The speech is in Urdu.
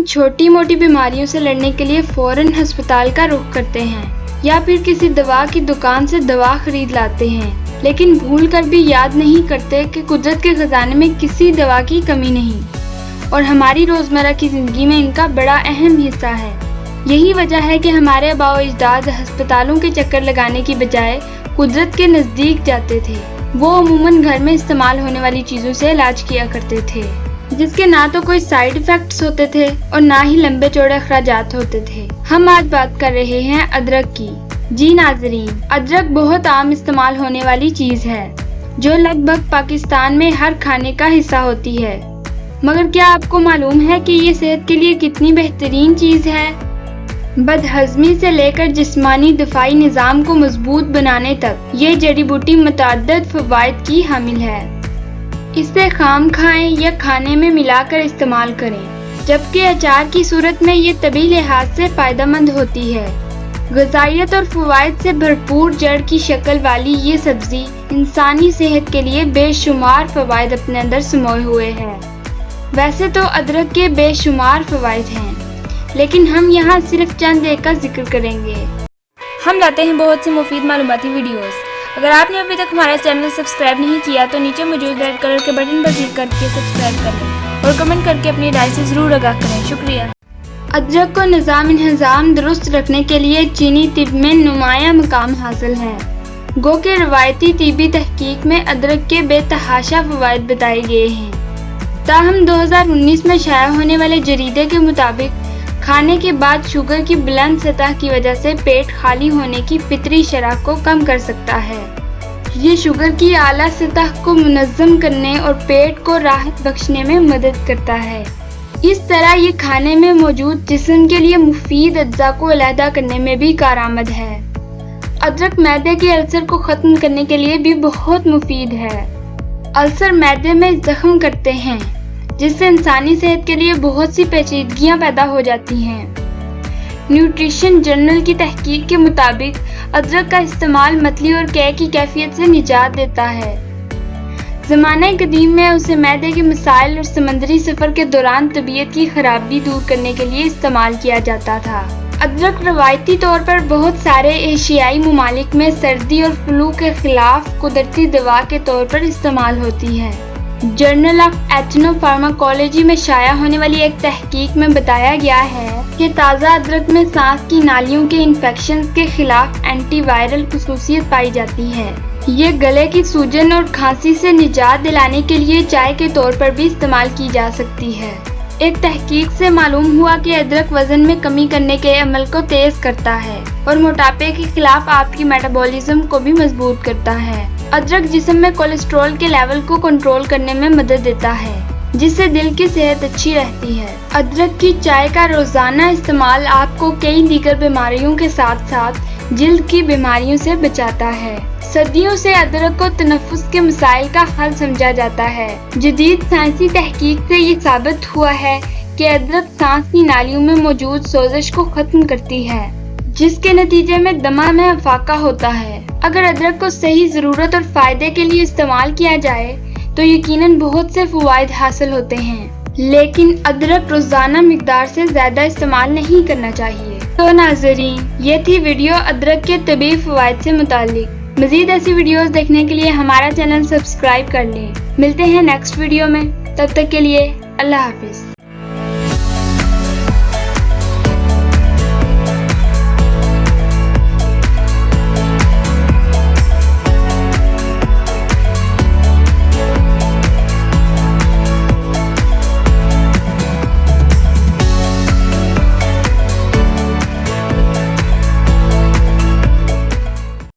چھوٹی موٹی بیماریوں سے لڑنے کے لیے فوراً ہسپتال کا رخ کرتے ہیں یا پھر کسی دوا کی دکان سے دوا خرید لاتے ہیں، لیکن بھول کر بھی یاد نہیں کرتے کہ قدرت کے خزانے میں کسی دوا کی کمی نہیں اور ہماری روزمرہ کی زندگی میں ان کا بڑا اہم حصہ ہے۔ یہی وجہ ہے کہ ہمارے آباء و اجداد ہسپتالوں کے چکر لگانے کی بجائے قدرت کے نزدیک جاتے تھے۔ وہ عموماً گھر میں استعمال ہونے والی چیزوں سے علاج کیا کرتے تھے، جس کے نہ تو کوئی سائیڈ ایفیکٹس ہوتے تھے اور نہ ہی لمبے چوڑے اخراجات ہوتے تھے۔ ہم آج بات کر رہے ہیں ادرک کی۔ جی ناظرین، ادرک بہت عام استعمال ہونے والی چیز ہے جو لگ بھگ پاکستان میں ہر کھانے کا حصہ ہوتی ہے، مگر کیا آپ کو معلوم ہے کہ یہ صحت کے لیے کتنی بہترین چیز ہے؟ بد ہضمی سے لے کر جسمانی دفاعی نظام کو مضبوط بنانے تک یہ جڑی بوٹی متعدد فوائد کی حامل ہے۔ اسے خام کھائیں یا کھانے میں ملا کر استعمال کریں، جبکہ اچار کی صورت میں یہ طبی لحاظ سے فائدہ مند ہوتی ہے۔ غذائیت اور فوائد سے بھرپور جڑ کی شکل والی یہ سبزی انسانی صحت کے لیے بے شمار فوائد اپنے اندر سموئے ہوئے ہے۔ ویسے تو ادرک کے بے شمار فوائد ہیں، لیکن ہم یہاں صرف چند ایک کا ذکر کریں گے۔ ہم لاتے ہیں بہت سی مفید معلوماتی ویڈیوز۔ اگر آپ نے ابھی تک ہمارا چینل سبسکرائب نہیں کیا تو نیچے موجود ریڈ کلر کے بٹن پر کلک کر کے سبسکرائب کر لیں اور کمنٹ کر کے اپنی رائے سے ضرور آگاہ کریں۔ شکریہ۔ ادرک کو نظام انہضام درست رکھنے کے لیے چینی طب میں نمایاں مقام حاصل ہے۔ گو کہ روایتی طبی تحقیق میں ادرک کے بے تحاشا فوائد بتائے گئے ہیں۔ تاہم 2019 میں شائع ہونے والے جریدے کے مطابق کھانے کے بعد شوگر کی بلند سطح کی وجہ سے پیٹ خالی ہونے کی فطری شرح کو کم کر سکتا ہے۔ یہ شوگر کی اعلیٰ سطح کو منظم کرنے اور پیٹ کو راحت بخشنے میں مدد کرتا ہے۔ اس طرح یہ کھانے میں موجود جسم کے لیے مفید اجزاء کو علیحدہ کرنے میں بھی کارآمد ہے۔ ادرک معدے کے السر کو ختم کرنے کے لیے بھی بہت مفید ہے۔ السر معدے میں زخم کرتے ہیں، جس سے انسانی صحت کے لیے بہت سی پیچیدگیاں پیدا ہو جاتی ہیں۔ نیوٹریشن جرنل کی تحقیق کے مطابق ادرک کا استعمال متلی اور قے کی کیفیت سے نجات دیتا ہے۔ زمانہ قدیم میں اسے معدے کے مسائل اور سمندری سفر کے دوران طبیعت کی خرابی دور کرنے کے لیے استعمال کیا جاتا تھا۔ ادرک روایتی طور پر بہت سارے ایشیائی ممالک میں سردی اور فلو کے خلاف قدرتی دوا کے طور پر استعمال ہوتی ہے۔ جرنل آف ایتھنو فارماکولوجی میں شائع ہونے والی ایک تحقیق میں بتایا گیا ہے کہ تازہ ادرک میں سانس کی نالیوں کے انفیکشنز کے خلاف اینٹی وائرل خصوصیت پائی جاتی ہے۔ یہ گلے کی سوجن اور کھانسی سے نجات دلانے کے لیے چائے کے طور پر بھی استعمال کی جا سکتی ہے۔ ایک تحقیق سے معلوم ہوا کہ ادرک وزن میں کمی کرنے کے عمل کو تیز کرتا ہے اور موٹاپے کے خلاف آپ کی میٹابولزم کو بھی مضبوط کرتا ہے۔ ادرک جسم میں کولیسٹرول کے لیول کو کنٹرول کرنے میں مدد دیتا ہے، جس سے دل کی صحت اچھی رہتی ہے۔ ادرک کی چائے کا روزانہ استعمال آپ کو کئی دیگر بیماریوں کے ساتھ ساتھ جلد کی بیماریوں سے بچاتا ہے۔ صدیوں سے ادرک کو تنفس کے مسائل کا حل سمجھا جاتا ہے۔ جدید سائنسی تحقیق سے یہ ثابت ہوا ہے کہ ادرک سانس کی نالیوں میں موجود سوزش کو ختم کرتی ہے، جس کے نتیجے میں دمہ میں افاقہ ہوتا ہے۔ اگر ادرک کو صحیح ضرورت اور فائدے کے لیے استعمال کیا جائے تو یقیناً بہت سے فوائد حاصل ہوتے ہیں، لیکن ادرک روزانہ مقدار سے زیادہ استعمال نہیں کرنا چاہیے۔ تو ناظرین، یہ تھی ویڈیو ادرک کے طبی فوائد سے متعلق۔ مزید ایسی ویڈیوز دیکھنے کے لیے ہمارا چینل سبسکرائب کر لیں۔ ملتے ہیں نیکسٹ ویڈیو میں، تب تک کے لیے اللہ حافظ۔